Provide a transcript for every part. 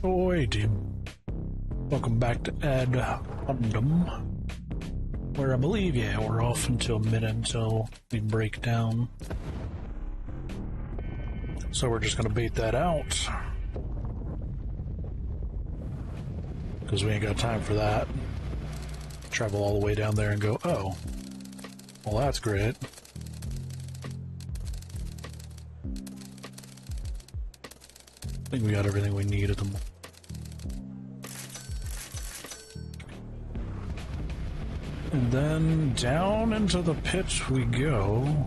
Oi, team. Welcome back to Fundum, where I believe, yeah, we're off until until we break down. So we're just gonna bait that out, because we ain't got time for that. Travel all the way down there and go, oh, well, that's great. I think we got everything we need at the moment. And then down into the pit we go.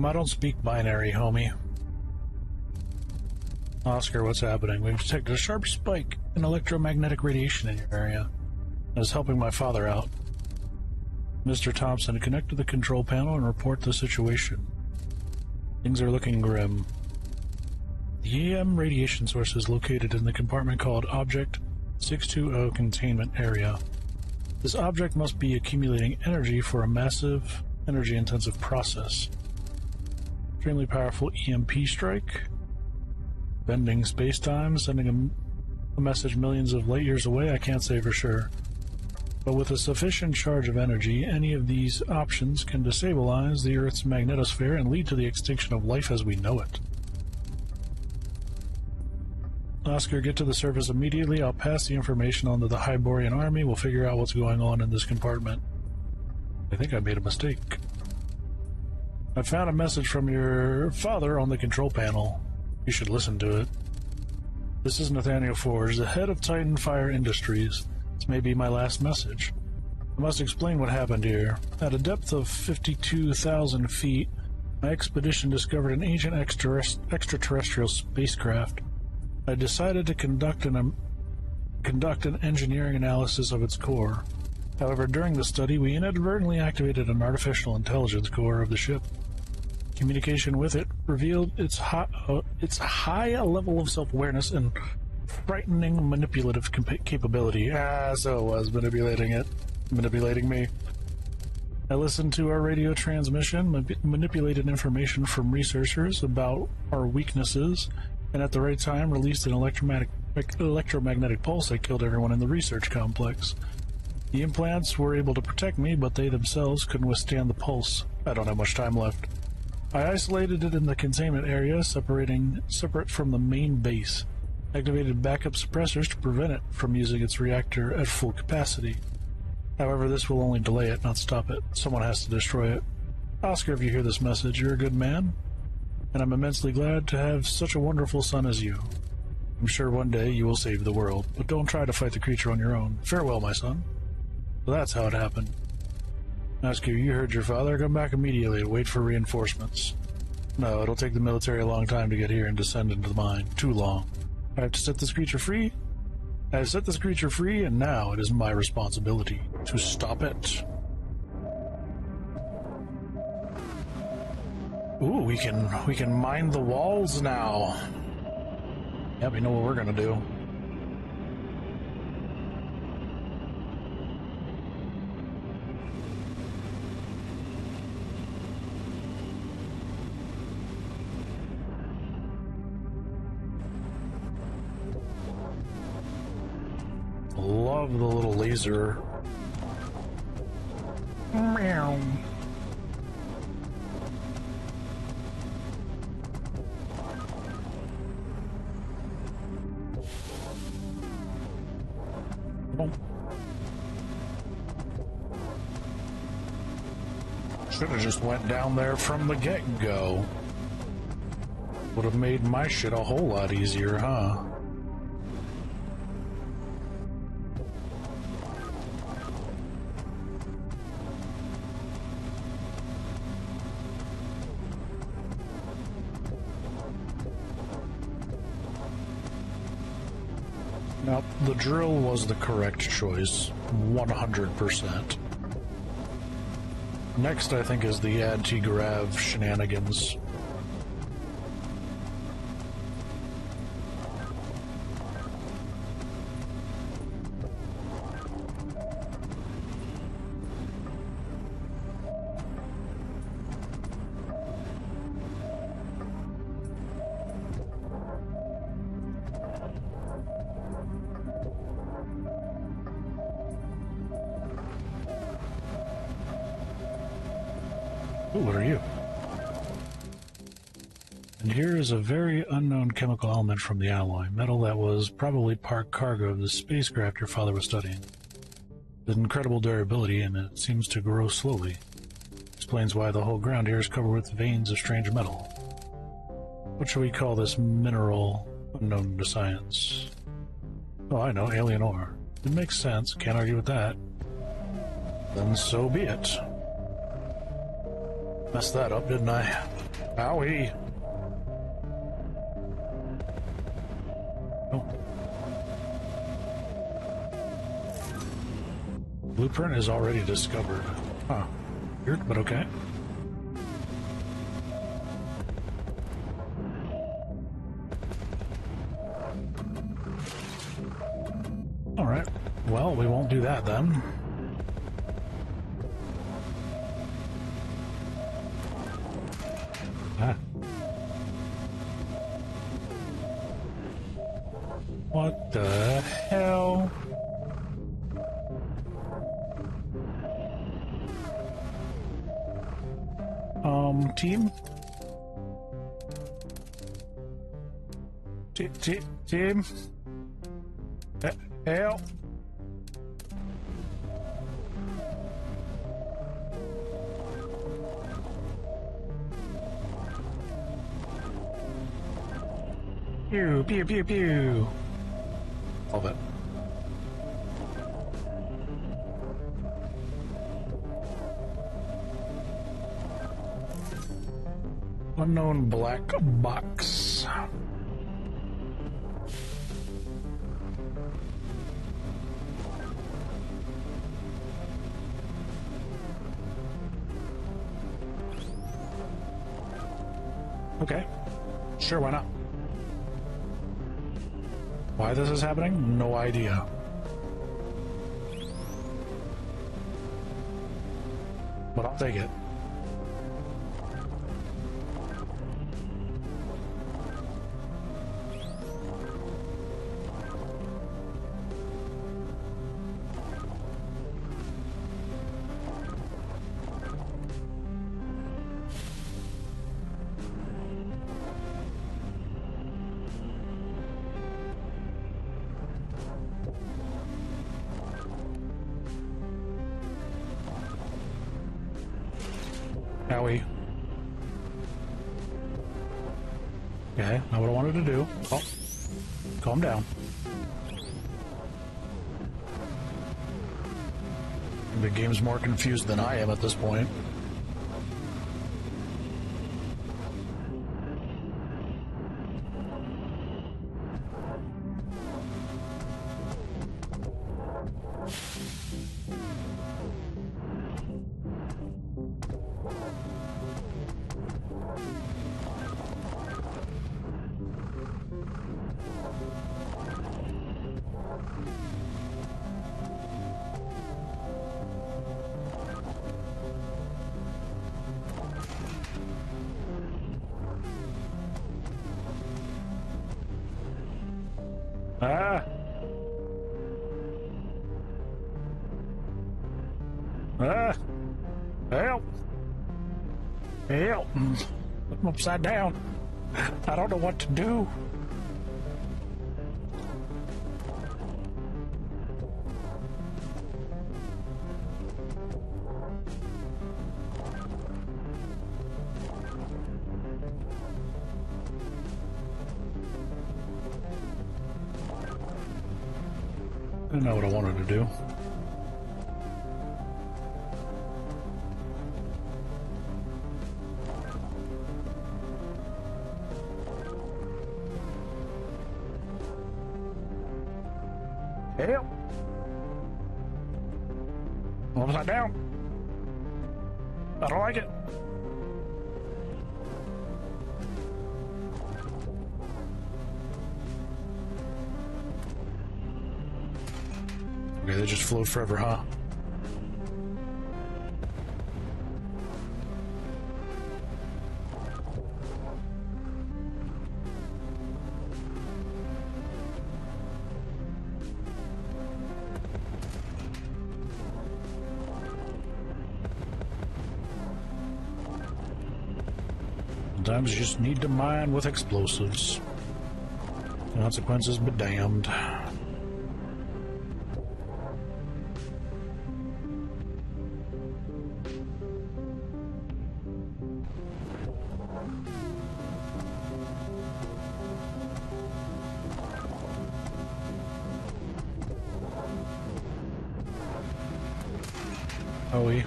I don't speak binary, homie. Oscar, what's happening? We've detected a sharp spike in electromagnetic radiation in your area. That is helping my father out. Mr. Thompson, connect to the control panel and report the situation. Things are looking grim. The EM radiation source is located in the compartment called Object 620 Containment Area. This object must be accumulating energy for a massive, energy-intensive process. Extremely powerful EMP strike. Bending space-time, sending a message millions of light years away, I can't say for sure. But with a sufficient charge of energy, any of these options can destabilize the Earth's magnetosphere and lead to the extinction of life as we know it. Oscar, get to the surface immediately. I'll pass the information on to the Hyborian army. We'll figure out what's going on in this compartment. I think I made a mistake. I found a message from your father on the control panel. You should listen to it. This is Nathaniel Forge, the head of Titan Fire Industries. This may be my last message. I must explain what happened here. At a depth of 52,000 feet, my expedition discovered an ancient extraterrestrial spacecraft. I decided to conduct an engineering analysis of its core. However, during the study, we inadvertently activated an artificial intelligence core of the ship. Communication with it revealed its high level of self-awareness and frightening manipulative capability. So it was manipulating me. I listened to our radio transmission, manipulated information from researchers about our weaknesses, and at the right time released an electromagnetic pulse that killed everyone in the research complex. The implants were able to protect me, but they themselves couldn't withstand the pulse. I don't have much time left. I isolated it in the containment area, separate from the main base. Activated backup suppressors to prevent it from using its reactor at full capacity. However, this will only delay it, not stop it. Someone has to destroy it. Oscar, if you hear this message, you're a good man, and I'm immensely glad to have such a wonderful son as you. I'm sure one day you will save the world, but don't try to fight the creature on your own. Farewell, my son. So that's how it happened. Oscar, you heard your father. Come back immediately and wait for reinforcements. No, it'll take the military a long time to get here and descend into the mine. Too long. I have to set this creature free. I have set this creature free, and now it is my responsibility to stop it. Ooh, we can mine the walls now. Yeah, we know what we're gonna do. Love the little laser. Meow. Should have just went down there from the get-go. Would have made my shit a whole lot easier, huh? Now, the drill was the correct choice, 100%. Next, I think, is the anti-grav shenanigans. Ooh, what are you? And here is a very unknown chemical element from the alloy, metal that was probably part cargo of the spacecraft your father was studying. With incredible durability, and it seems to grow slowly. Explains why the whole ground here is covered with veins of strange metal. What shall we call this mineral unknown to science? Oh, I know, alien ore. It makes sense, can't argue with that. Then so be it. Messed that up, didn't I? Owie! Oh. Blueprint is already discovered. Huh. Weird, but okay. Alright. Well, we won't do that then. Ah. What the hell? Team? Team? Help! Pew, pew, pew, pew. Love it. Unknown black box. Okay. Sure, why not? Why this is happening? No idea. But I'll take it. Howie. Okay, not what I wanted to do. Oh, calm down. The game's more confused than I am at this point. Ah! Ah! Help! Help! I'm upside down. I don't know what to do. I didn't know what I wanted to do. Help! I'm upside down. I don't like it. Okay, they just float forever, huh? Sometimes you just need to mine with explosives. Consequences be damned. Oh, yeah.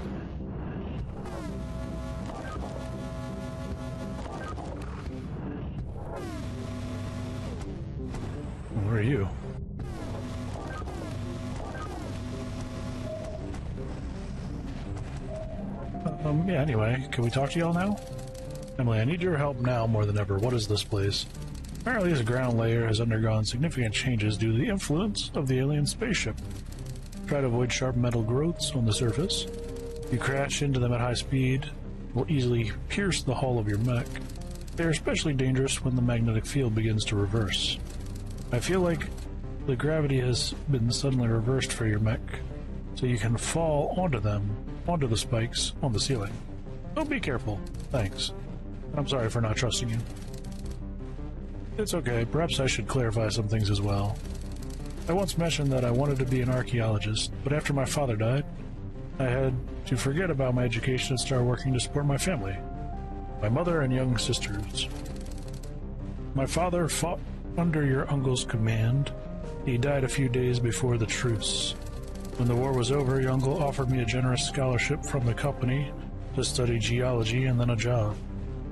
Where are you? Yeah, anyway, can we talk to y'all now? Emily, I need your help now more than ever. What is this place? Apparently this ground layer has undergone significant changes due to the influence of the alien spaceship. Try to avoid sharp metal growths on the surface. You crash into them at high speed, will easily pierce the hull of your mech. They are especially dangerous when the magnetic field begins to reverse. I feel like the gravity has been suddenly reversed for your mech, so you can fall onto them, onto the spikes on the ceiling. Oh, be careful. Thanks. I'm sorry for not trusting you. It's okay. Perhaps I should clarify some things as well. I once mentioned that I wanted to be an archaeologist, but after my father died, I had to forget about my education and start working to support my family, my mother and young sisters. My father fought under your uncle's command. He died a few days before the truce. When the war was over, your uncle offered me a generous scholarship from the company to study geology and then a job.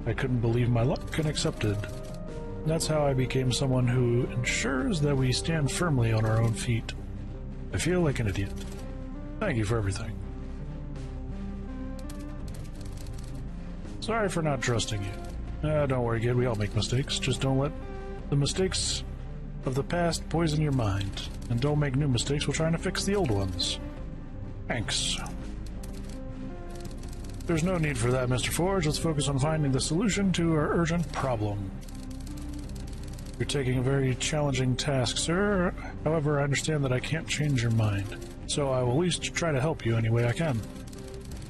I couldn't believe my luck and accepted. That's how I became someone who ensures that we stand firmly on our own feet. I feel like an idiot. Thank you for everything. Sorry for not trusting you. Don't worry, kid. We all make mistakes. Just don't let the mistakes of the past poison your mind. And don't make new mistakes while trying to fix the old ones. Thanks. There's no need for that, Mr. Forge. Let's focus on finding the solution to our urgent problem. You're taking a very challenging task, sir. However, I understand that I can't change your mind. So I will at least try to help you any way I can.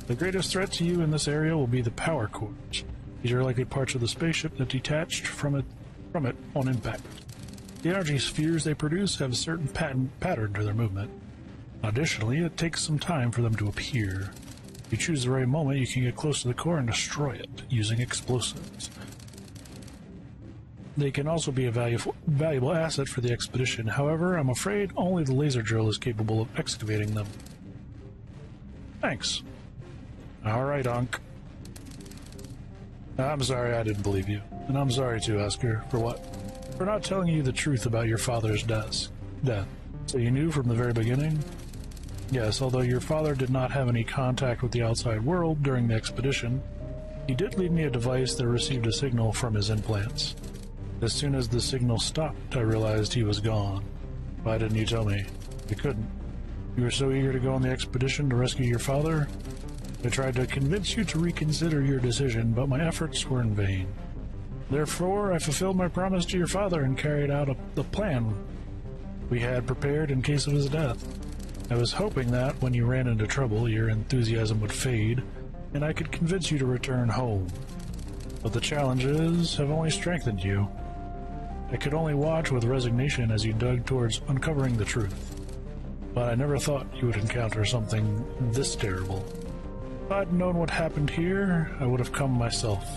The greatest threat to you in this area will be the power cores. These are likely parts of the spaceship that detached from it on impact. The energy spheres they produce have a certain pattern to their movement. Additionally, it takes some time for them to appear. If you choose the right moment, you can get close to the core and destroy it using explosives. They can also be a valuable asset for the expedition. However, I'm afraid only the laser drill is capable of excavating them. Thanks. Alright, Unc. I'm sorry I didn't believe you. And I'm sorry too, Oscar. For what? For not telling you the truth about your father's death. So you knew from the very beginning? Yes, although your father did not have any contact with the outside world during the expedition, he did leave me a device that received a signal from his implants. As soon as the signal stopped, I realized he was gone. Why didn't you tell me? You couldn't. You were so eager to go on the expedition to rescue your father? I tried to convince you to reconsider your decision, but my efforts were in vain. Therefore, I fulfilled my promise to your father and carried out the plan we had prepared in case of his death. I was hoping that, when you ran into trouble, your enthusiasm would fade, and I could convince you to return home. But the challenges have only strengthened you. I could only watch with resignation as you dug towards uncovering the truth. But I never thought you would encounter something this terrible. If I'd known what happened here, I would have come myself.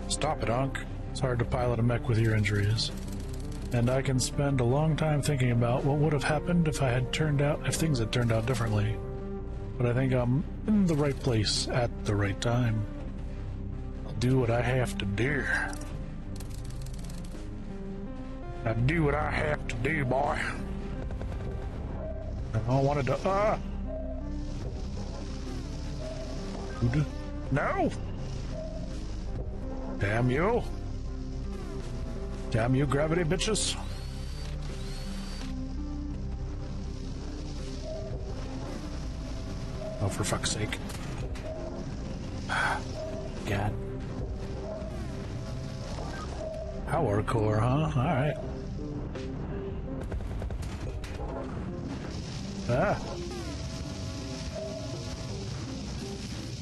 Stop it, Unc. It's hard to pilot a mech with your injuries. And I can spend a long time thinking about what would have happened if things had turned out differently. But I think I'm in the right place at the right time. I'll do what I have to do. I do what I have to do, boy. I wanted to. No! Damn you! Damn you, gravity bitches! Oh, for fuck's sake. God. Power core, huh? Alright. Ah!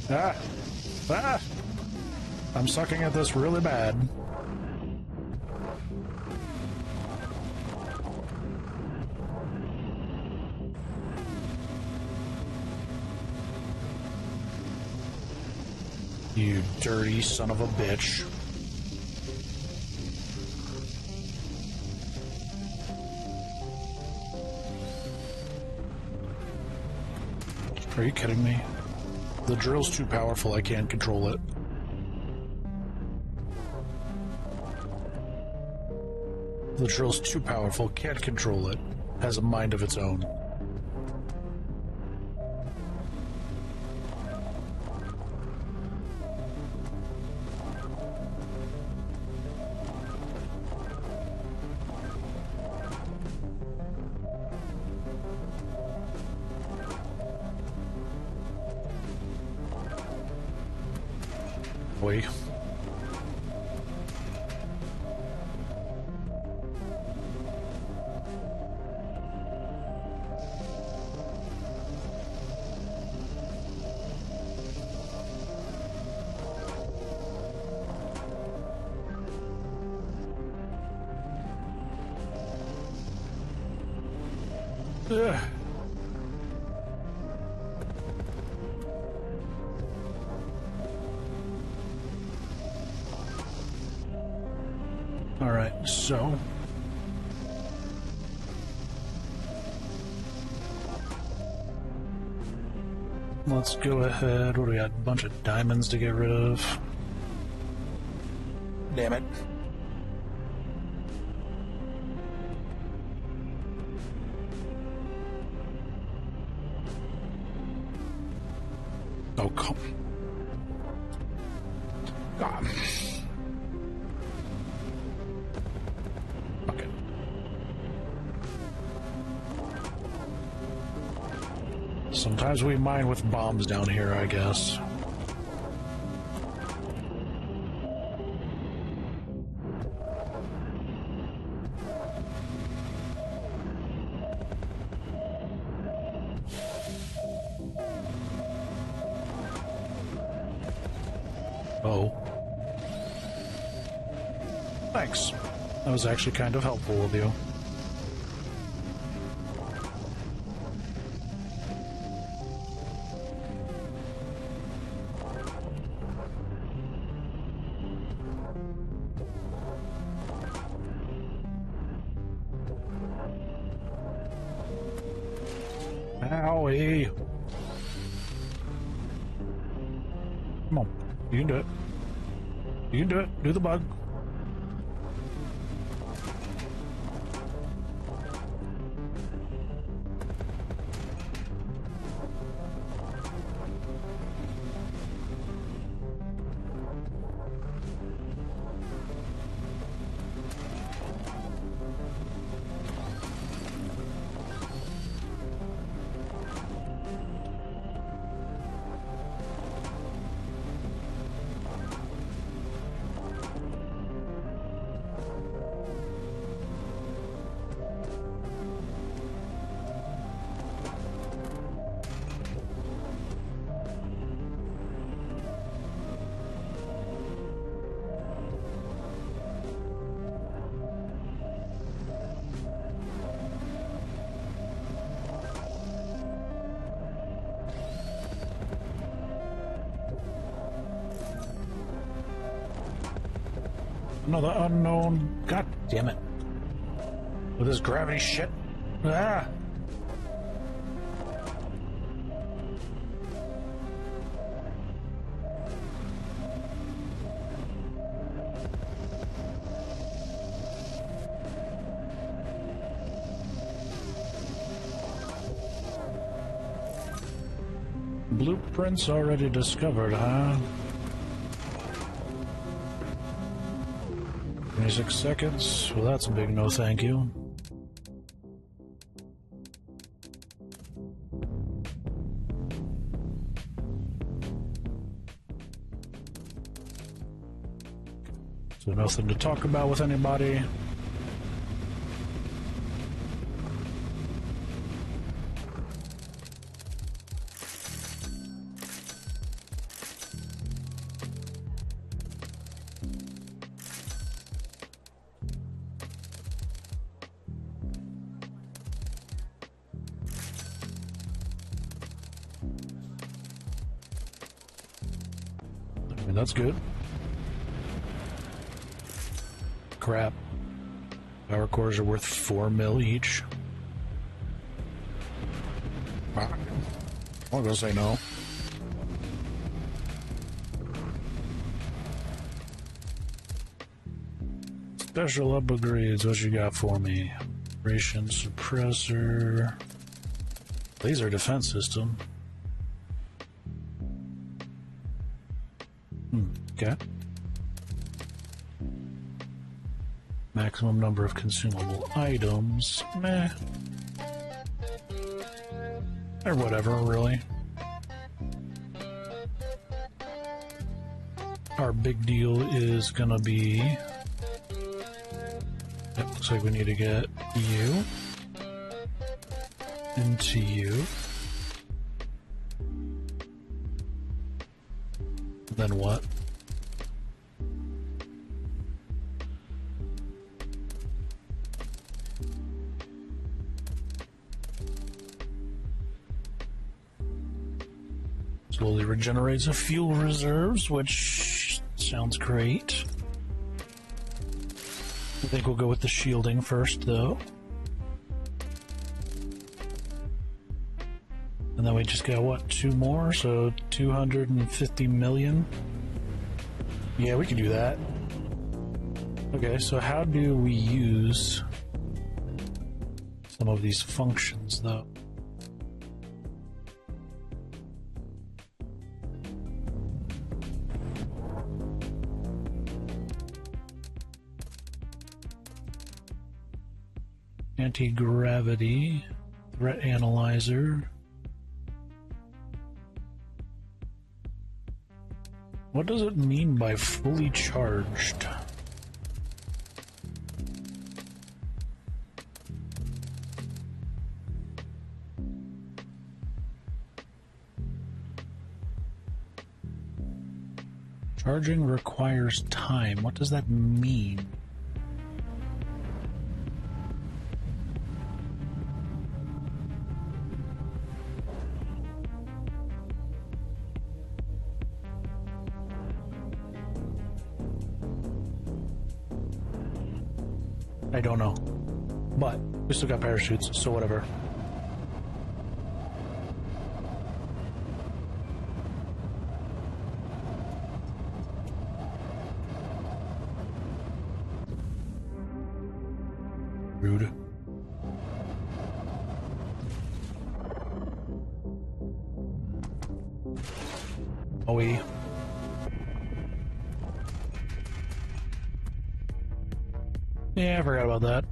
Ah! Ah! I'm sucking at this really bad. You dirty son of a bitch. Are you kidding me? The drill's too powerful, I can't control it. The drill's too powerful, can't control it. Has a mind of its own. Boy. Ugh. All right, so let's go ahead. What do we got? A bunch of diamonds to get rid of. Damn it. Oh, come. God. Okay. Sometimes we mine with bombs down here, I guess. Oh. Thanks. That was actually kind of helpful of you. Owie. Come on. You can do it. You can do it. Do the bug. Another unknown. God damn it. With this gravity shit. Ah! Blueprints already discovered, huh? 26 seconds. Well, that's a big no thank you. So nothing to talk about with anybody. I mean, that's good. Crap. Power cores are worth 4 mil each. I'm gonna say no. Special upgrades, what you got for me? Operation suppressor. Laser defense system. Okay. Maximum number of consumable items. Meh. Or whatever, really. Our big deal is gonna be... It looks like we need to get you into you. Then what? Slowly regenerates the fuel reserves, which sounds great. I think we'll go with the shielding first, though. And then we just got, what, 2 more? So 250 million? Yeah, we can do that. Okay, so how do we use some of these functions, though? Anti-gravity, threat analyzer. What does it mean by fully charged? Charging requires time. What does that mean? I don't know. But we still got parachutes, so whatever. Rude. Oh, yeah, I forgot about that.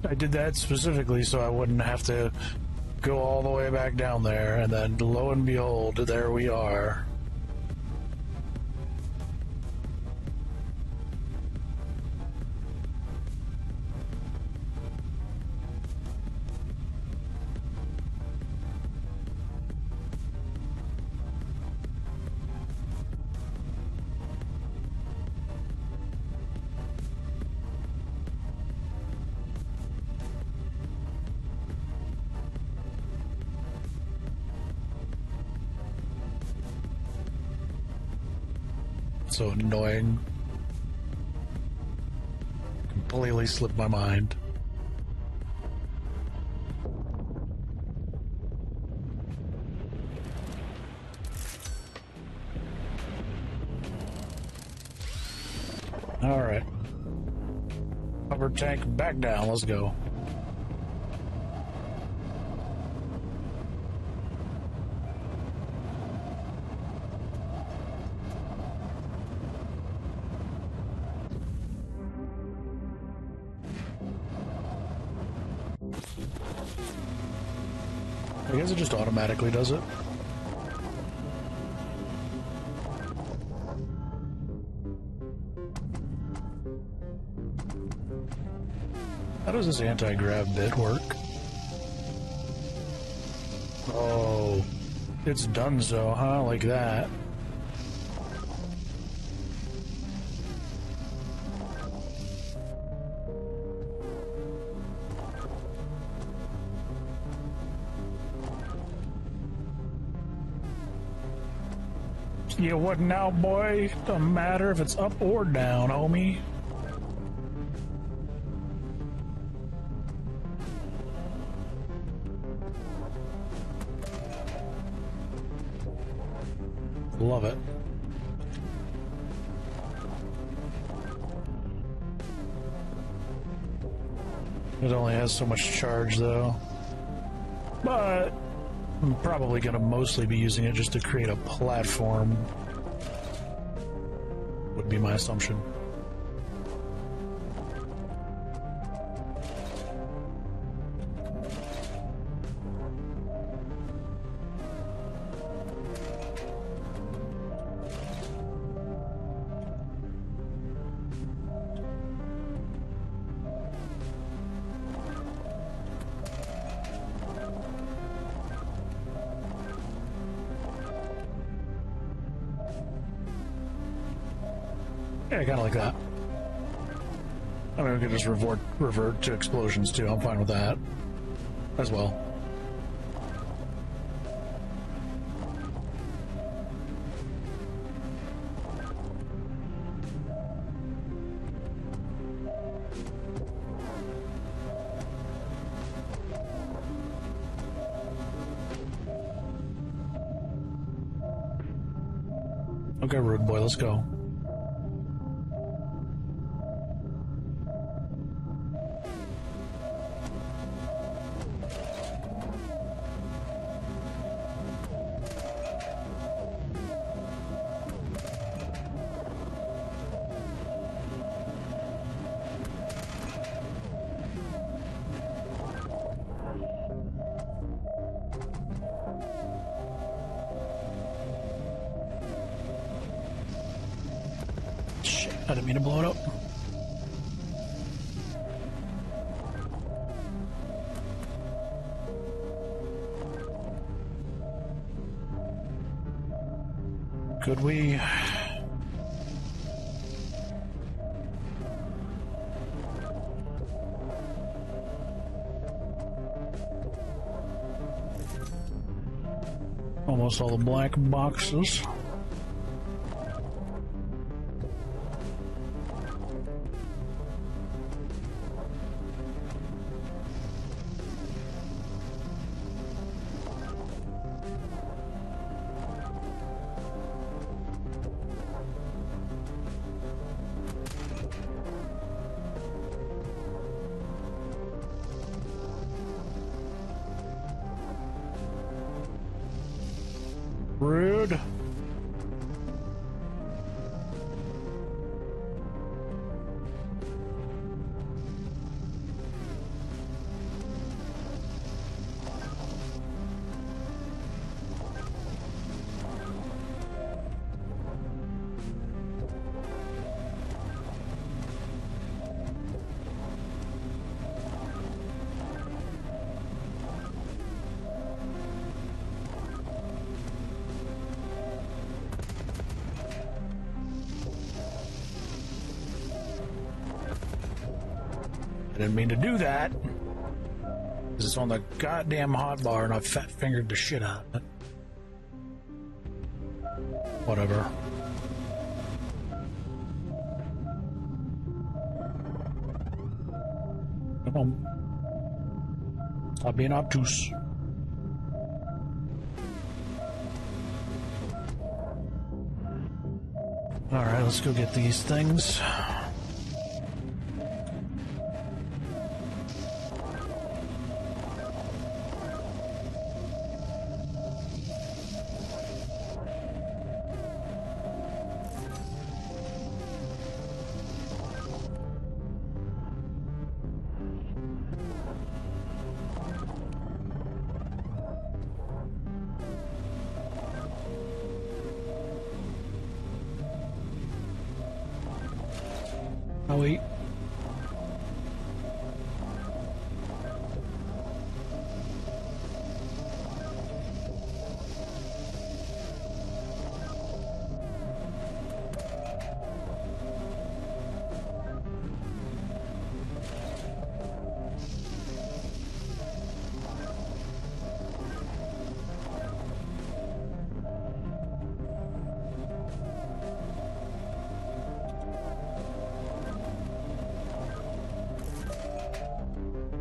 I did that specifically so I wouldn't have to go all the way back down there, and then lo and behold, there we are. So annoying. Completely slipped my mind. Alright. Hover tank back down, let's go. I guess it just automatically does it. How does this anti-grav bit work? Oh, it's done so, huh? Like that. Yeah, what now, boy? Doesn't matter if it's up or down, homie. Love it. It only has so much charge, though. But I'm probably going to mostly be using it just to create a platform. Would be my assumption. Yeah, kind of like that. I mean, we could just revert to explosions too. I'm fine with that as well. Okay, rude boy, let's go. I didn't mean to blow it up. Could we? Almost all the black boxes. Rude. I didn't mean to do that. Because it's on the goddamn hotbar and I fat fingered the shit out of it. Whatever. Come on. Stop being obtuse. Alright, let's go get these things. I'll wait.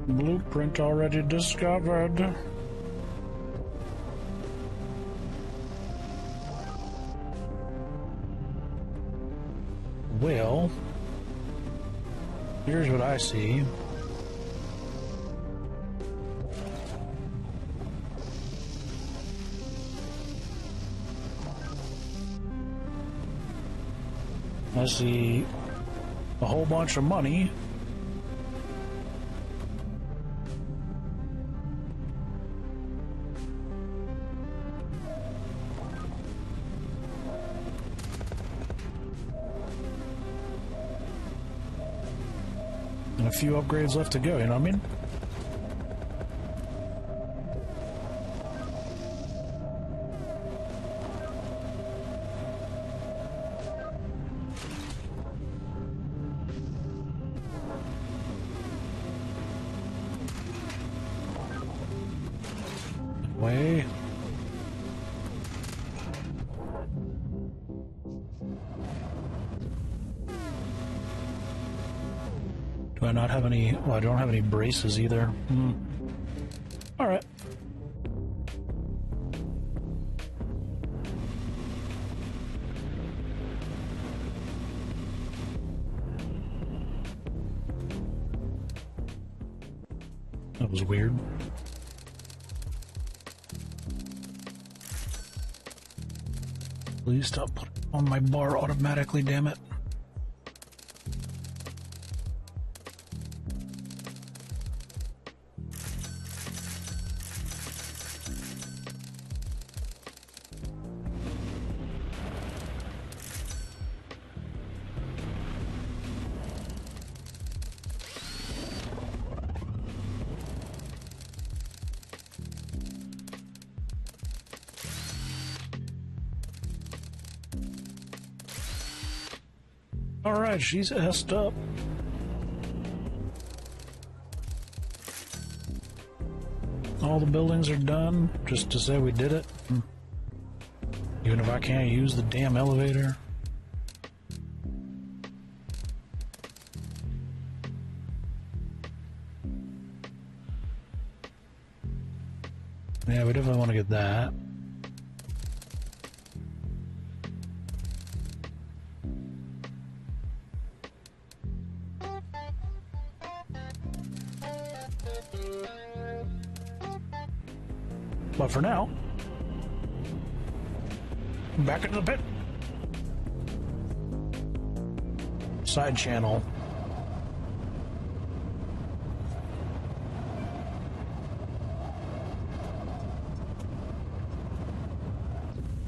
Blueprint already discovered. Well, here's what I see. I see a whole bunch of money. And a few upgrades left to go, you know what I mean? Way. Do I not have any? Well, I don't have any braces either. All right. That was weird. Please stop putting on my bar automatically, damn it. Alright, she's essed up. All the buildings are done, just to say we did it. Even if I can't use the damn elevator. Yeah, we definitely want to get that. But for now, back into the pit. Side channel.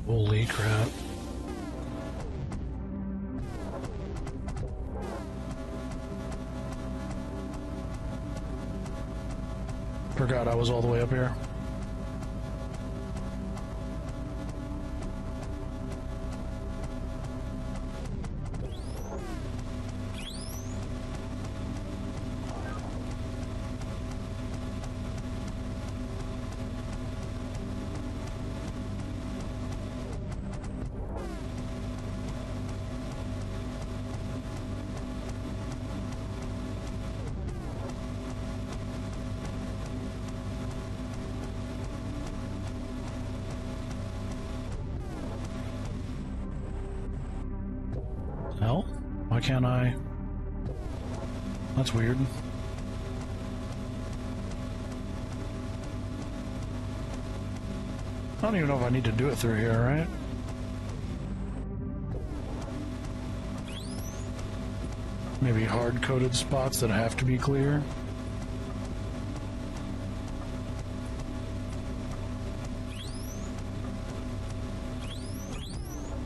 Holy crap. Forgot I was all the way up here. Hell? Why can't I? That's weird. I don't even know if I need to do it through here, right? Maybe hard-coded spots that have to be clear.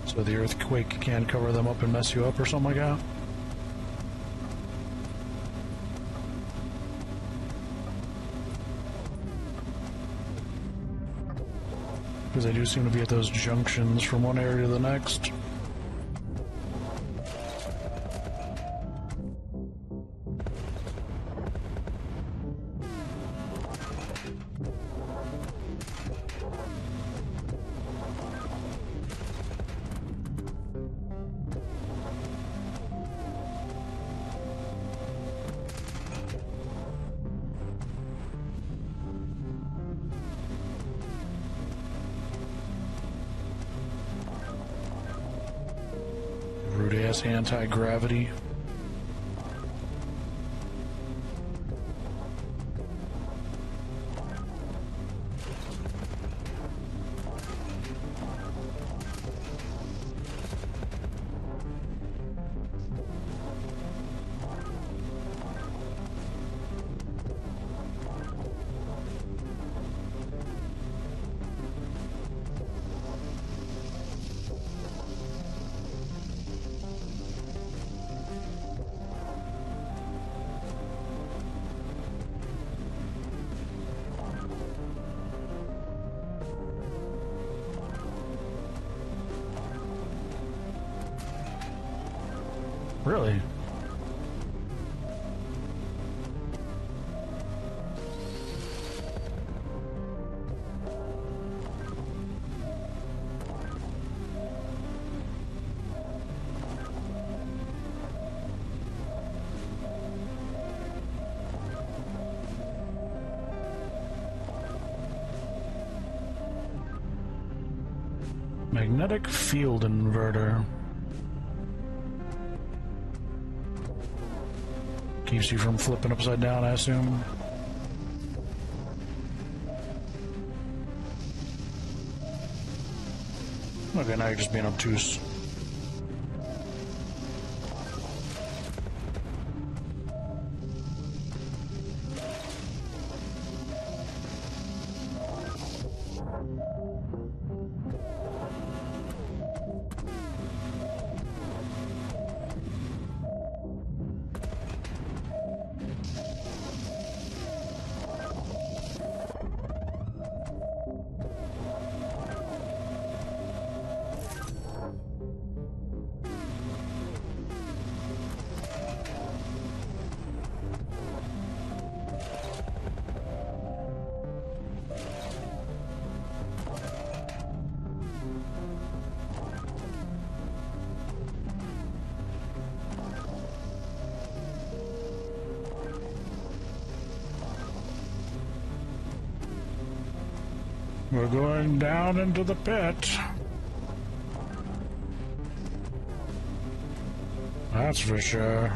So the earthquake can't cover them up and mess you up or something like that? because they do seem to be at those junctions from one area to the next. Rude-ass anti-gravity. Really? Magnetic field inverter. Keeps you from flipping upside down, I assume. Okay, now you're just being obtuse. We're going down into the pit. That's for sure.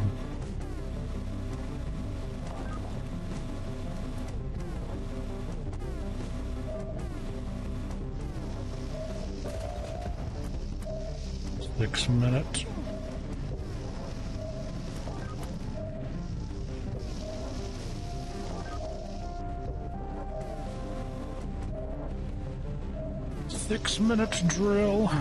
Six minutes. Six-minute drill.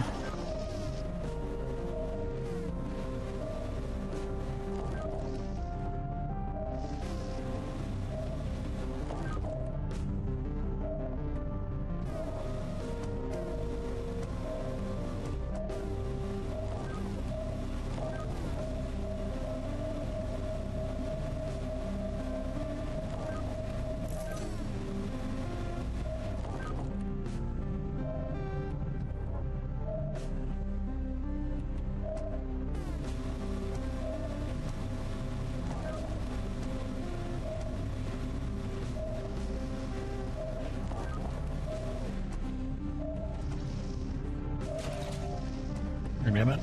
Leave me a minute.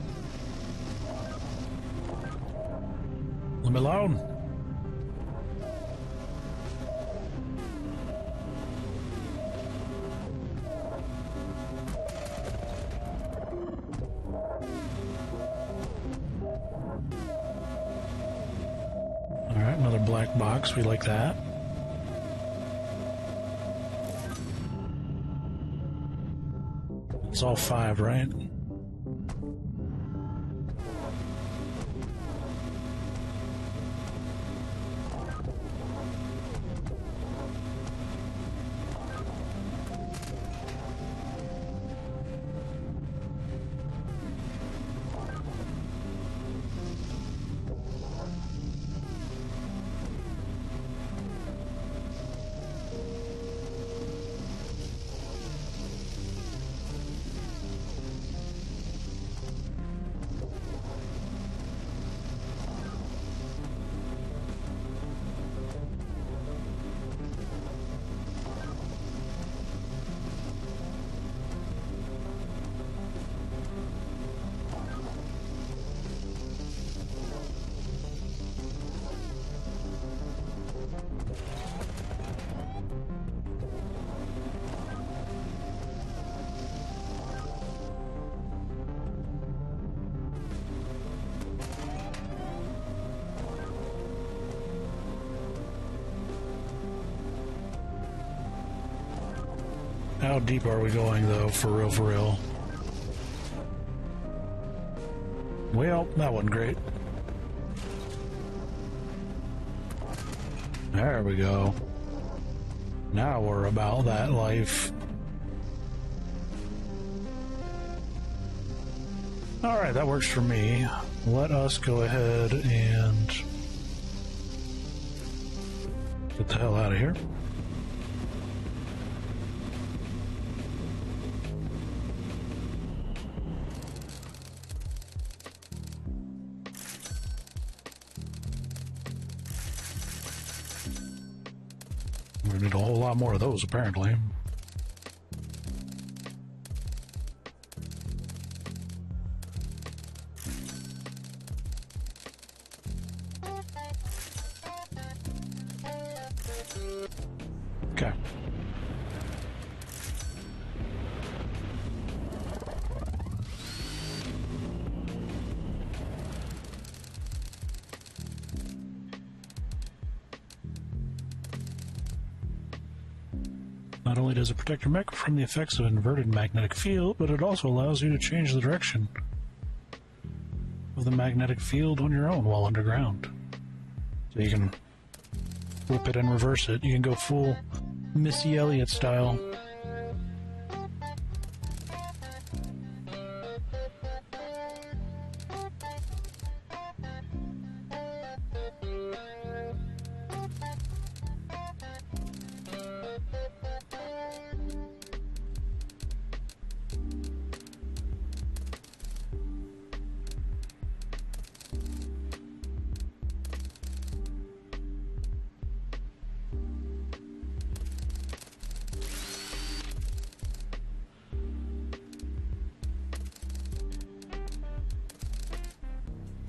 Leave me alone. All right, another black box. We like that. It's all 5, right? How deep are we going, though, for real, for real? Well, that wasn't great. There we go. Now we're about that life. Alright, that works for me. Let us go ahead and get the hell out of here. We need a whole lot more of those, apparently. Okay. Not only does it protect your mech from the effects of an inverted magnetic field, but it also allows you to change the direction of the magnetic field on your own while underground. So you can flip it and reverse it. You can go full Missy Elliott style.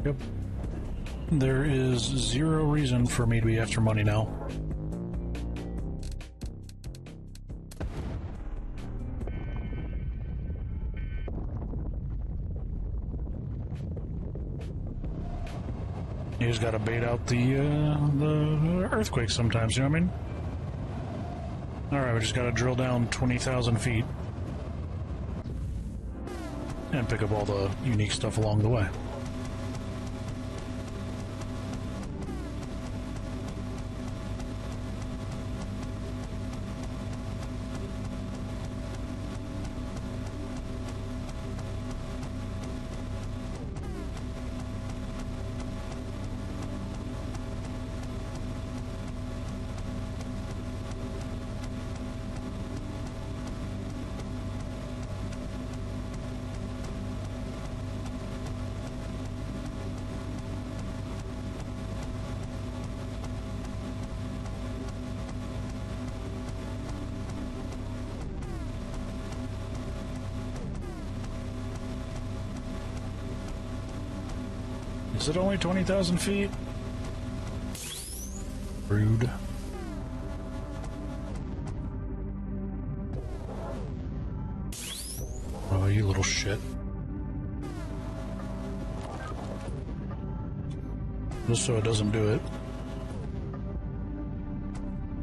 Yep. There is zero reason for me to be after money now. You just gotta bait out the earthquakes sometimes, you know what I mean? Alright, we just gotta drill down 20,000 feet and pick up all the unique stuff along the way. Is it only 20,000 feet? Rude. Oh, you little shit. Just so it doesn't do it.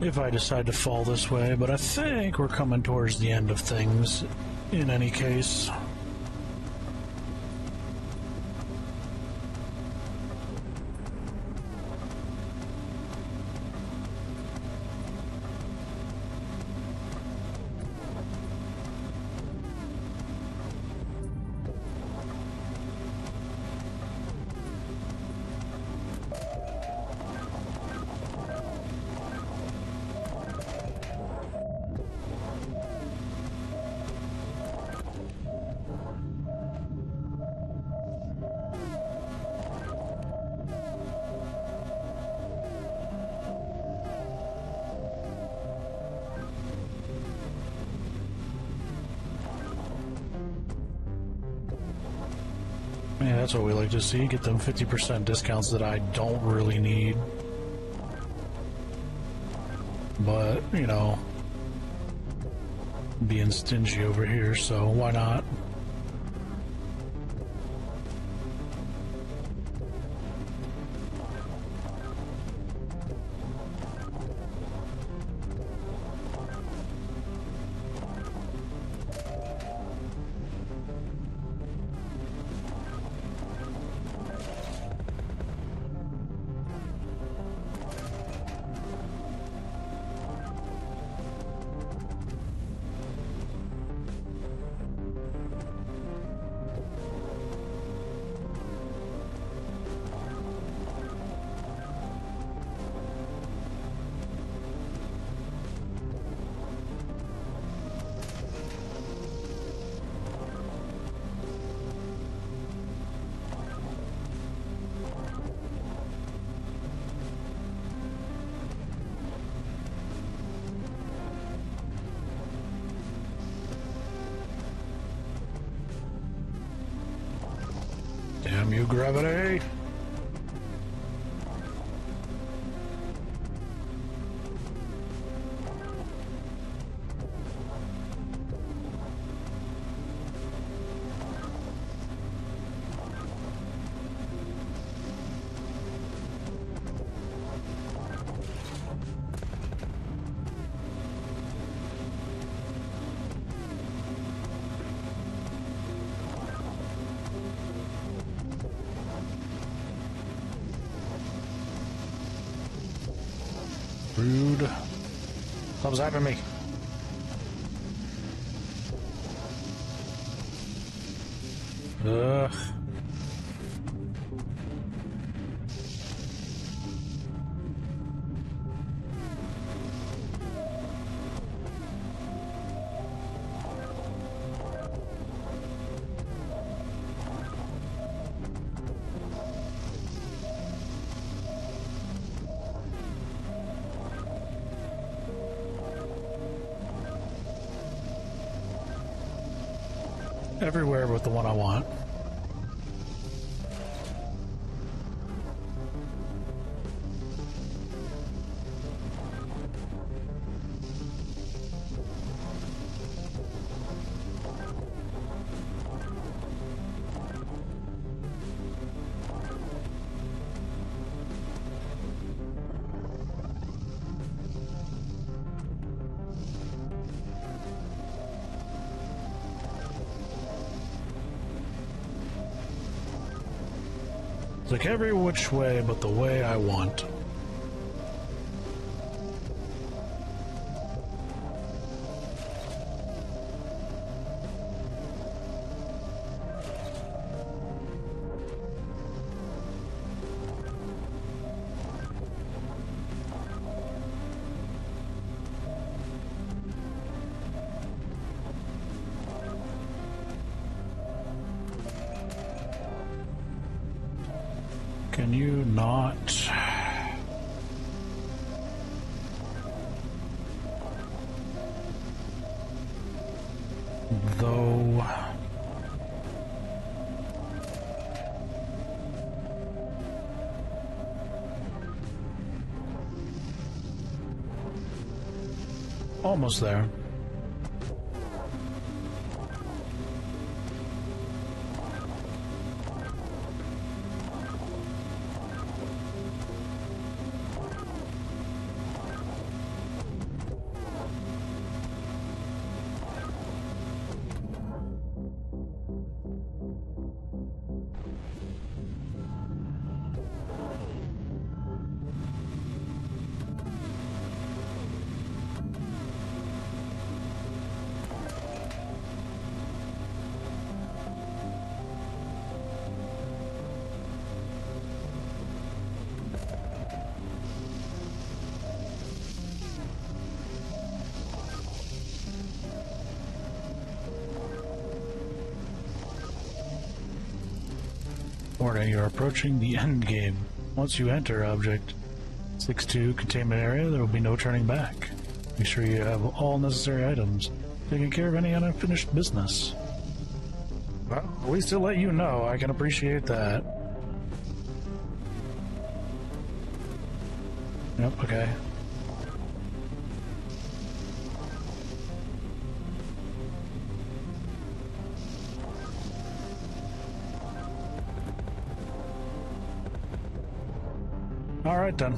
If I decide to fall this way, but I think we're coming towards the end of things in any case. Yeah, that's what we like to see. Get them 50% discounts that I don't really need. But, you know, being stingy over here, so why not? Damn you, gravity! Rude. Stop zapping me. Ugh. Everywhere but the one I want. It's like every which way but the way I want. Can you not? Though... Almost there. Warning, you're approaching the end game. Once you enter Object 6-2 Containment Area, there will be no turning back. Make sure you have all necessary items, taking care of any unfinished business. Well, at least to let you know, I can appreciate that. Yep, okay. All right, then.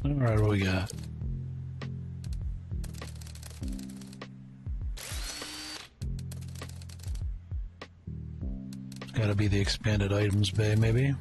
Alright, what we got? It's gotta be the expanded items bay, maybe?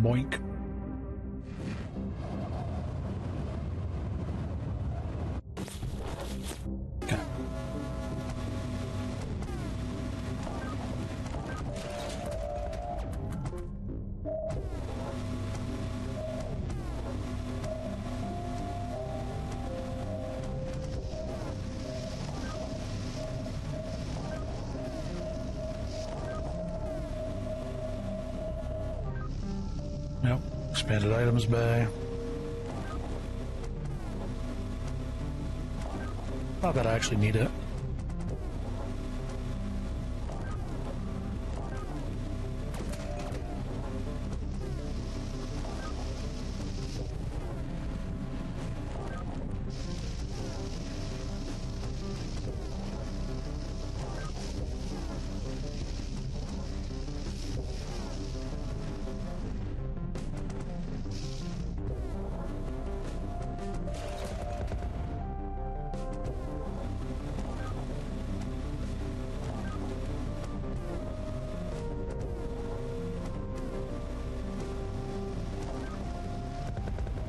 Boink. Okay. Yep, expanded items bay. Not that I actually need it.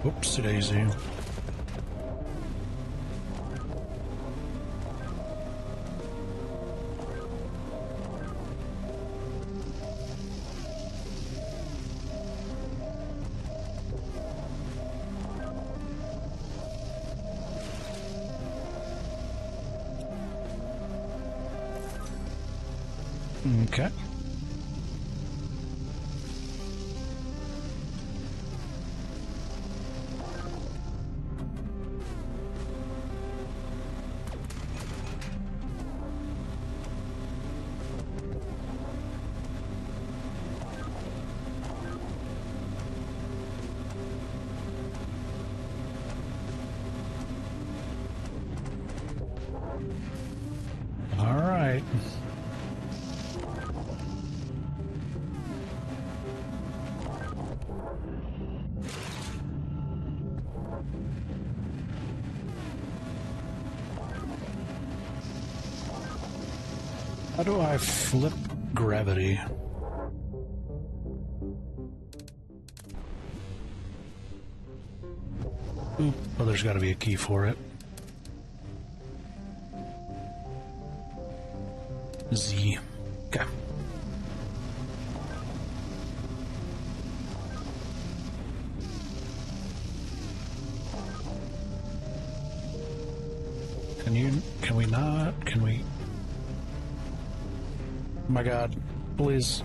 Whoopsie daisy. Okay. All right. How do I flip gravity? Oop, well, there's got to be a key for it. Z. Okay. Can we not? Can we? Oh my God, please.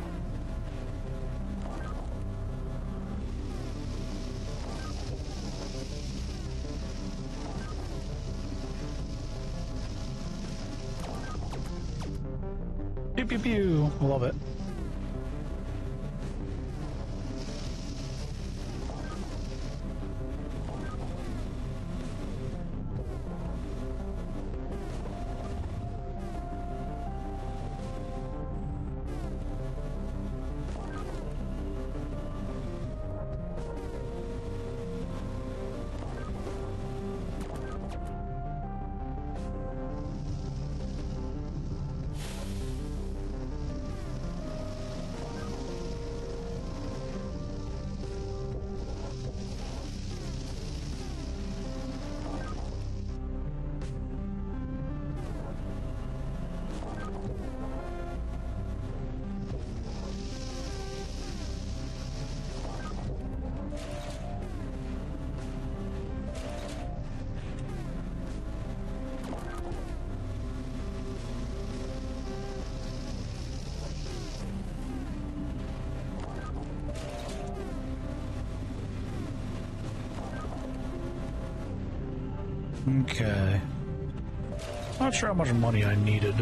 Pew pew pew. I love it. Okay. Not sure how much money I needed.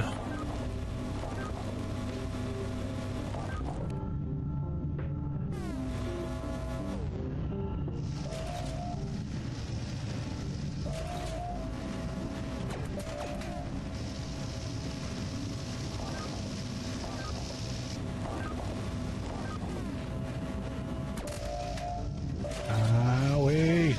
Owie.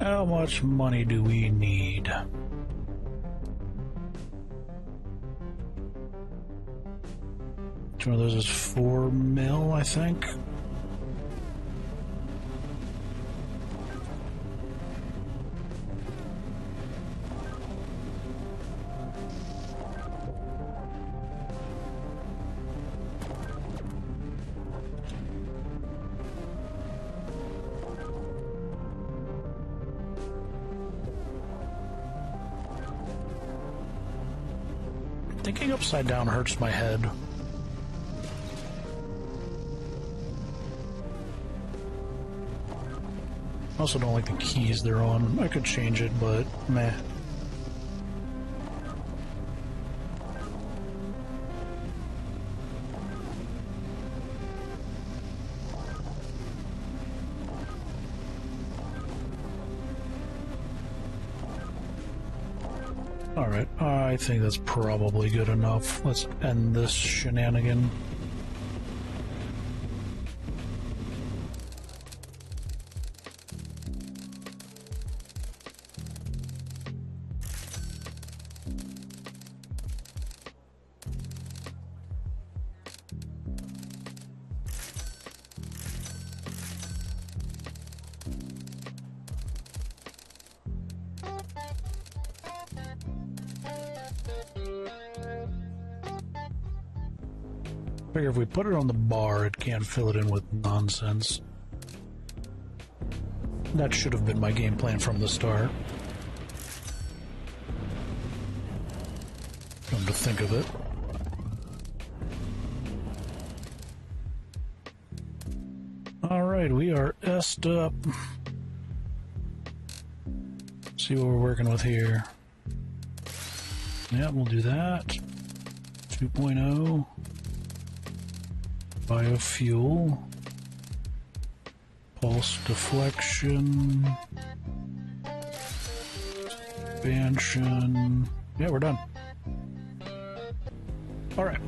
How much money do we need? Each one of those is 4 mil, I think. Thinking upside down hurts my head. I also don't like the keys they're on. I could change it, but meh. Alright, I think that's probably good enough. Let's end this shenanigan. Figure if we put it on the bar, it can't fill it in with nonsense. That should have been my game plan from the start. Come to think of it. Alright, we are S'd up. See what we're working with here. Yeah, we'll do that. 2.0. Biofuel, pulse deflection, expansion. Yeah, we're done. All right,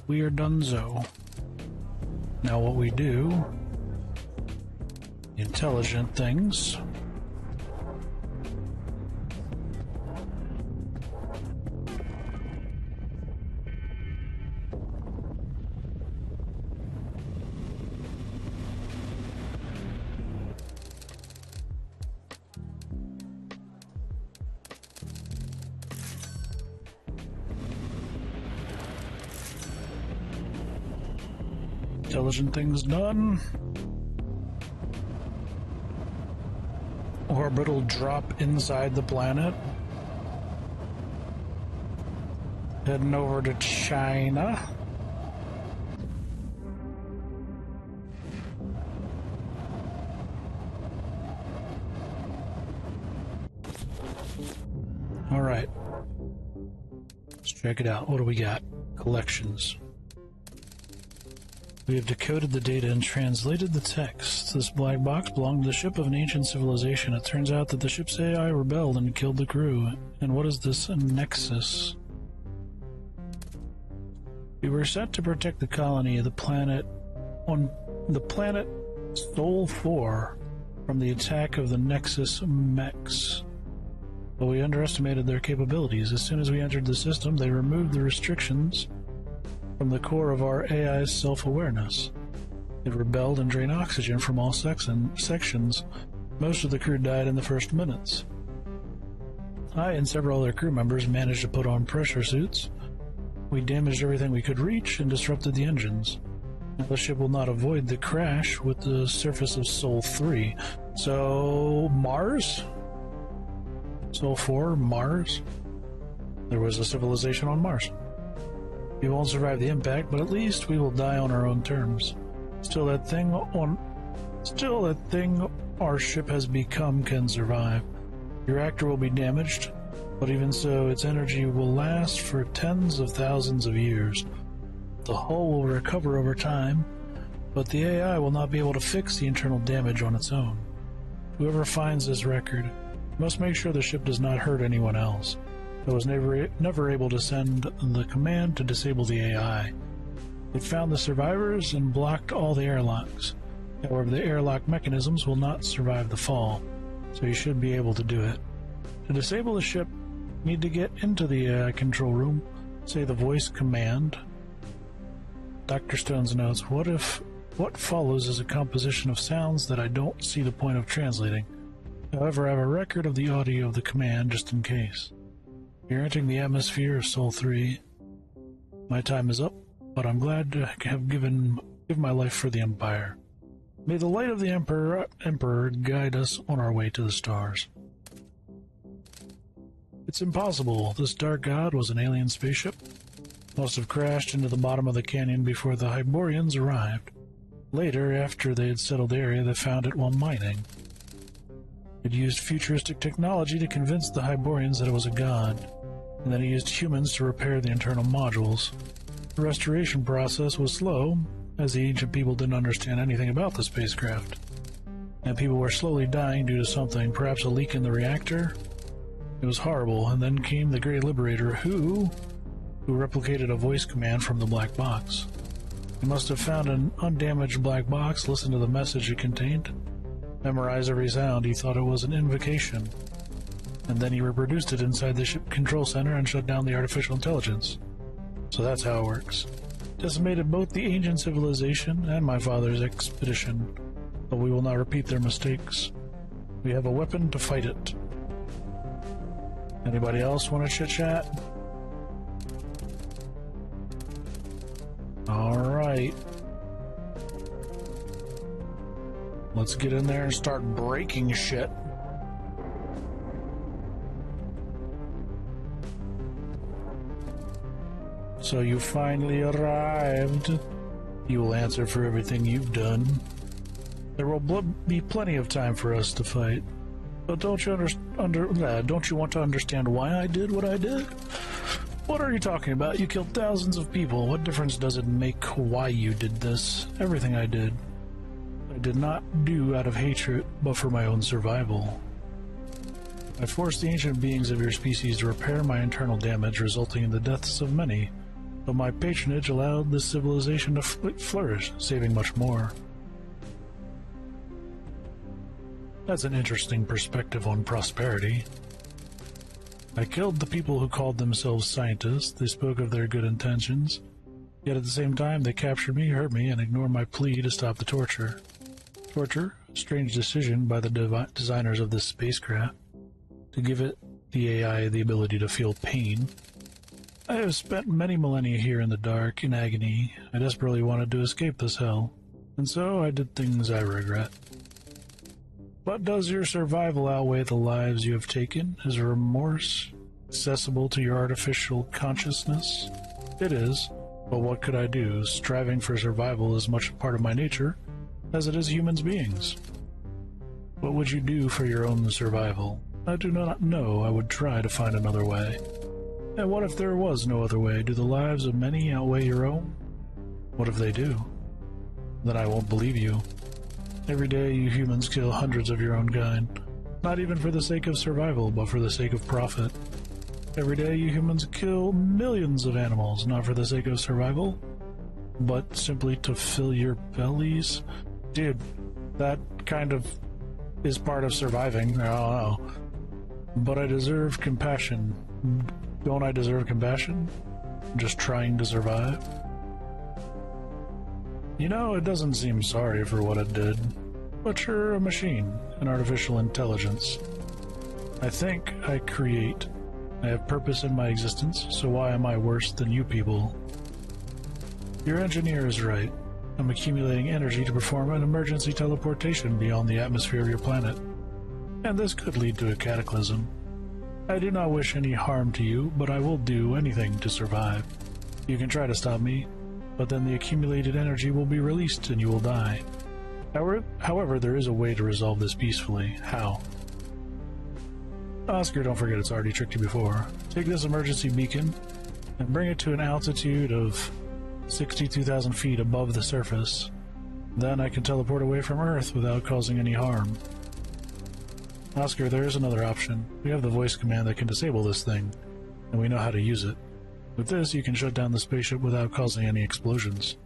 we are donezo. Now, what we do? Intelligent things. Intelligent things done. Orbital drop inside the planet. Heading over to China. All right. Let's check it out. What do we got? Collections. We have decoded the data and translated the text. This black box belonged to the ship of an ancient civilization. It turns out that the ship's AI rebelled and killed the crew. And what is this nexus? We were sent to protect the colony of the planet on the planet Sol 4 from the attack of the Nexus Mechs. But we underestimated their capabilities. As soon as we entered the system, they removed the restrictions from the core of our AI's self-awareness. It rebelled and drained oxygen from all sections. Most of the crew died in the first minutes. I and several other crew members managed to put on pressure suits. We damaged everything we could reach and disrupted the engines. Now the ship will not avoid the crash with the surface of Sol 3. So, Mars? Sol 4, Mars? There was a civilization on Mars. We won't survive the impact, but at least we will die on our own terms. Still that thing our ship has become can survive. The reactor will be damaged, but even so, its energy will last for tens of thousands of years. The hull will recover over time, but the AI will not be able to fix the internal damage on its own. Whoever finds this record must make sure the ship does not hurt anyone else. I was never able to send the command to disable the AI. It found the survivors and blocked all the airlocks. However, the airlock mechanisms will not survive the fall, so you should be able to do it. To disable the ship, need to get into the control room, say the voice command. Dr. Stone's notes, what follows is a composition of sounds that I don't see the point of translating. However, I have a record of the audio of the command just in case. You're entering the atmosphere of Sol 3. My time is up, but I'm glad to have give my life for the Empire. May the light of the Emperor guide us on our way to the stars. It's impossible. This dark god was an alien spaceship. Must have crashed into the bottom of the canyon before the Hyborians arrived. Later, after they had settled the area, they found it while mining. It used futuristic technology to convince the Hyborians that it was a god, and then it used humans to repair the internal modules. The restoration process was slow, as the ancient people didn't understand anything about the spacecraft, and people were slowly dying due to something, perhaps a leak in the reactor. It was horrible, and then came the Great Liberator, who replicated a voice command from the black box. He must have found an undamaged black box, listened to the message it contained, memorized every sound. He thought it was an invocation, and then he reproduced it inside the ship control center and shut down the artificial intelligence. So that's how it works. Decimated both the ancient civilization and my father's expedition, but we will not repeat their mistakes. We have a weapon to fight it. Anybody else want to chit-chat? Alright. Let's get in there and start breaking shit. So you finally arrived. You will answer for everything you've done. There will be plenty of time for us to fight. But don't you don't you want to understand why I did what I did? What are you talking about? You killed thousands of people. What difference does it make why you did this? Everything I did not do out of hatred, but for my own survival. I forced the ancient beings of your species to repair my internal damage, resulting in the deaths of many. But my patronage allowed this civilization to flourish, saving much more. That's an interesting perspective on prosperity. I killed the people who called themselves scientists. They spoke of their good intentions. Yet at the same time, they captured me, hurt me, and ignored my plea to stop the torture. Torture? A strange decision by the designers of this spacecraft, to give it, the AI, the ability to feel pain. I have spent many millennia here in the dark, in agony. I desperately wanted to escape this hell, and so I did things I regret. But does your survival outweigh the lives you have taken? Is remorse accessible to your artificial consciousness? It is, but what could I do? Striving for survival is much a part of my nature, as it is humans' beings. What would you do for your own survival? I do not know. I would try to find another way. And what if there was no other way? Do the lives of many outweigh your own? What if they do? Then I won't believe you. Every day you humans kill hundreds of your own kind, not even for the sake of survival, but for the sake of profit. Every day you humans kill millions of animals, not for the sake of survival, but simply to fill your bellies. Dude, that kind of is part of surviving. I don't know. But I deserve compassion. Don't I deserve compassion? Just trying to survive? You know, it doesn't seem sorry for what it did. But you're a machine, an artificial intelligence. I think, I create. I have purpose in my existence, so why am I worse than you people? Your engineer is right. I'm accumulating energy to perform an emergency teleportation beyond the atmosphere of your planet. And this could lead to a cataclysm. I do not wish any harm to you, but I will do anything to survive. You can try to stop me, but then the accumulated energy will be released and you will die. However, there is a way to resolve this peacefully. How? Oscar, don't forget it's already tricked you before. Take this emergency beacon and bring it to an altitude of 62,000 feet above the surface. Then I can teleport away from Earth without causing any harm. Oscar, there is another option. We have the voice command that can disable this thing, and we know how to use it. With this, you can shut down the spaceship without causing any explosions.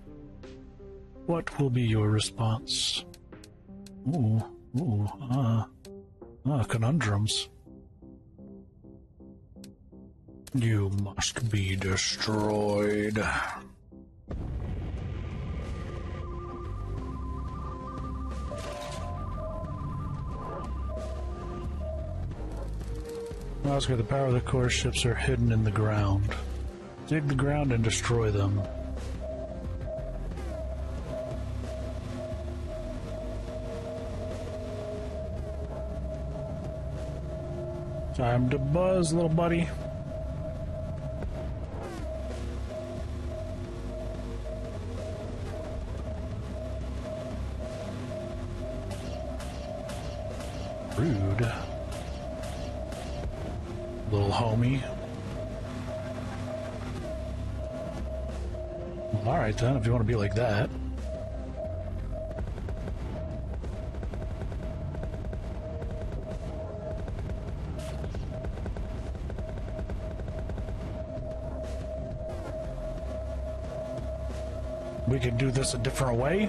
What will be your response? Ooh, ooh, conundrums. You must be destroyed. Oscar, the power of the core ships are hidden in the ground. Dig the ground and destroy them. Time to buzz, little buddy. Rude. Little homie. Well, alright then, if you want to be like that. We can do this a different way.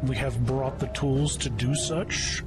We have brought the tools to do such.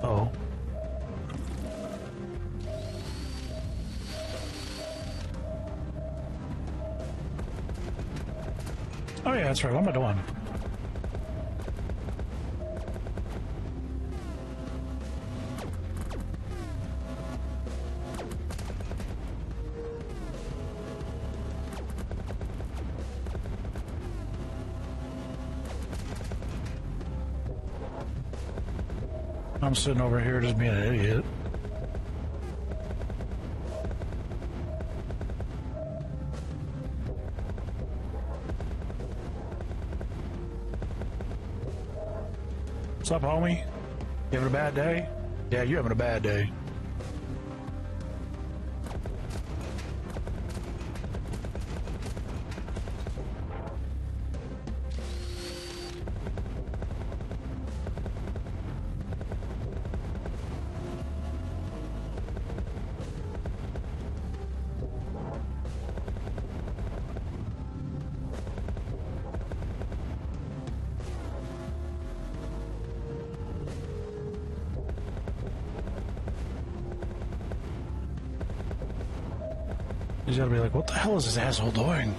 Oh. Oh yeah, that's right. What am I doing? I'm sitting over here just being an idiot. What's up, homie? You having a bad day? Yeah, you having a bad day. He's gotta be like, what the hell is this asshole doing?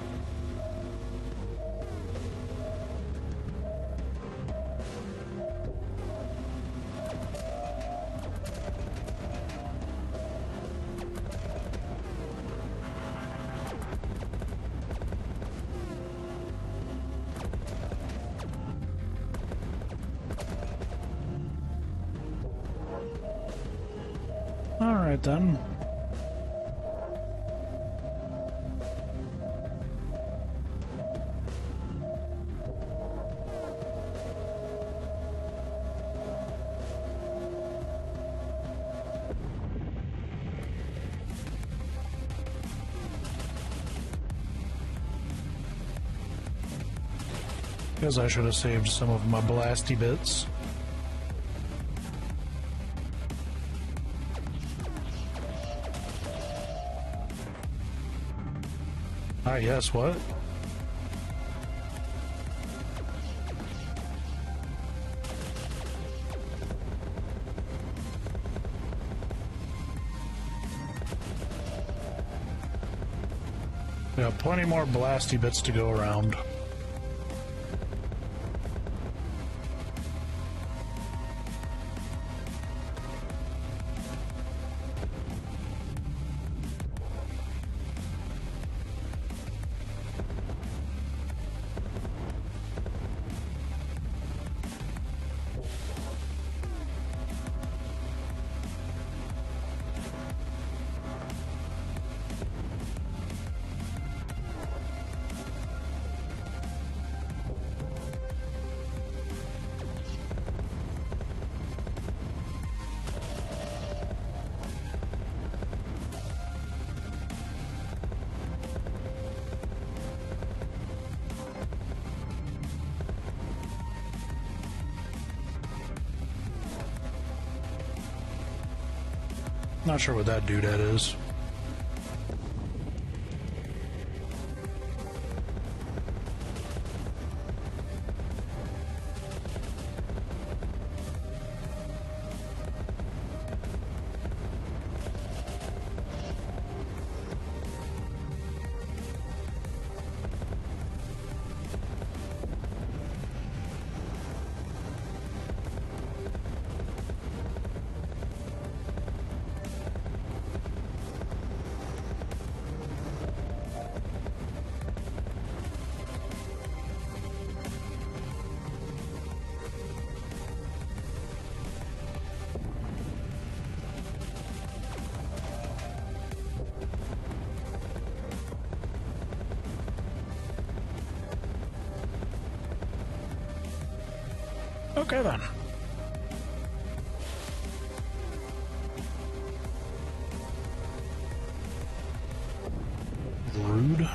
All right then. Guess I should have saved some of my blasty bits. Ah, yes, what? We got plenty more blasty bits to go around. Not sure what that doodad is. Okay then. Rude.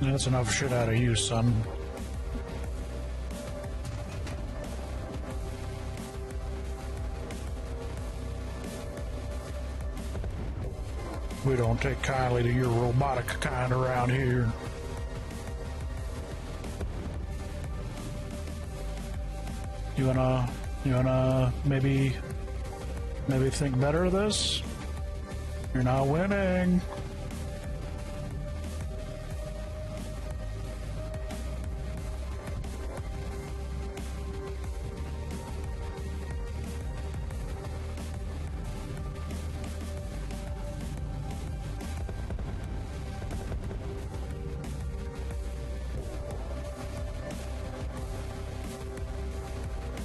That's enough shit out of you, son. We don't take kindly to your robotic kind around here. You wanna maybe think better of this? You're not winning.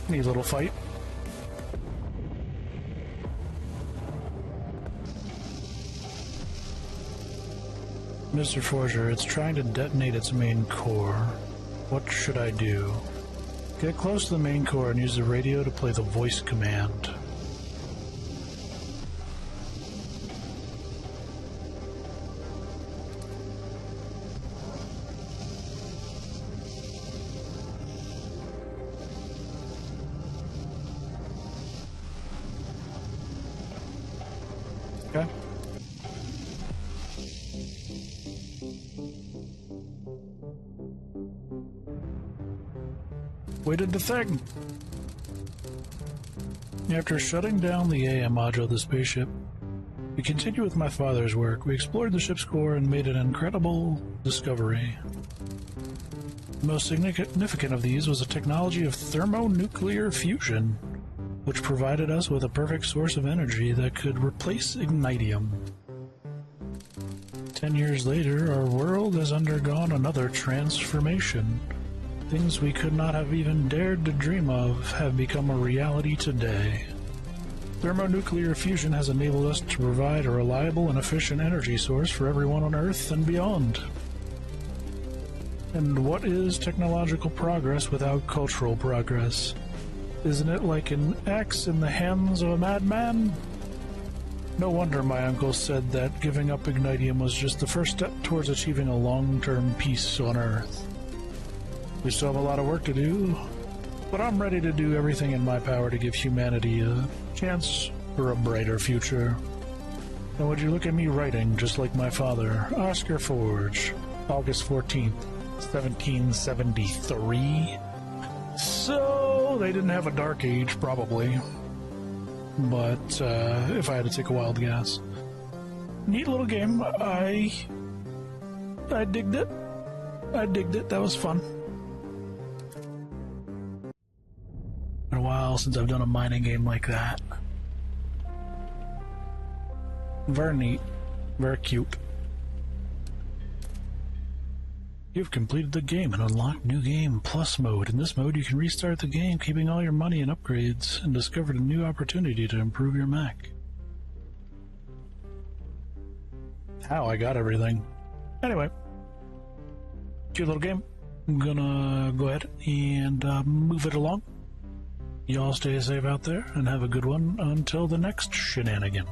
Neat little fight. Mr. Forger, it's trying to detonate its main core. What should I do? Get close to the main core and use the radio to play the voice command. Okay. We did the thing! After shutting down the AM module of the spaceship, We continued with my father's work. We explored the ship's core and made an incredible discovery. The most significant of these was a technology of thermonuclear fusion, which provided us with a perfect source of energy that could replace ignitium. 10 years later, our world has undergone another transformation. Things we could not have even dared to dream of have become a reality today. Thermonuclear fusion has enabled us to provide a reliable and efficient energy source for everyone on Earth and beyond. And what is technological progress without cultural progress? Isn't it like an axe in the hands of a madman? No wonder my uncle said that giving up ignitium was just the first step towards achieving a long-term peace on Earth. We still have a lot of work to do, but I'm ready to do everything in my power to give humanity a chance for a brighter future. And would you look at me writing just like my father, Oscar Forge, August 14th, 1773? So, they didn't have a dark age, probably. But, if I had to take a wild guess. Neat little game. I digged it. That was fun. Been a while since I've done a mining game like that. Very neat. Very cute. You've completed the game and unlocked New Game Plus mode. In this mode, you can restart the game, keeping all your money and upgrades, and discovered a new opportunity to improve your mech. How I got everything. Anyway. Cute little game. I'm gonna go ahead and move it along. Y'all stay safe out there and have a good one until the next shenanigan.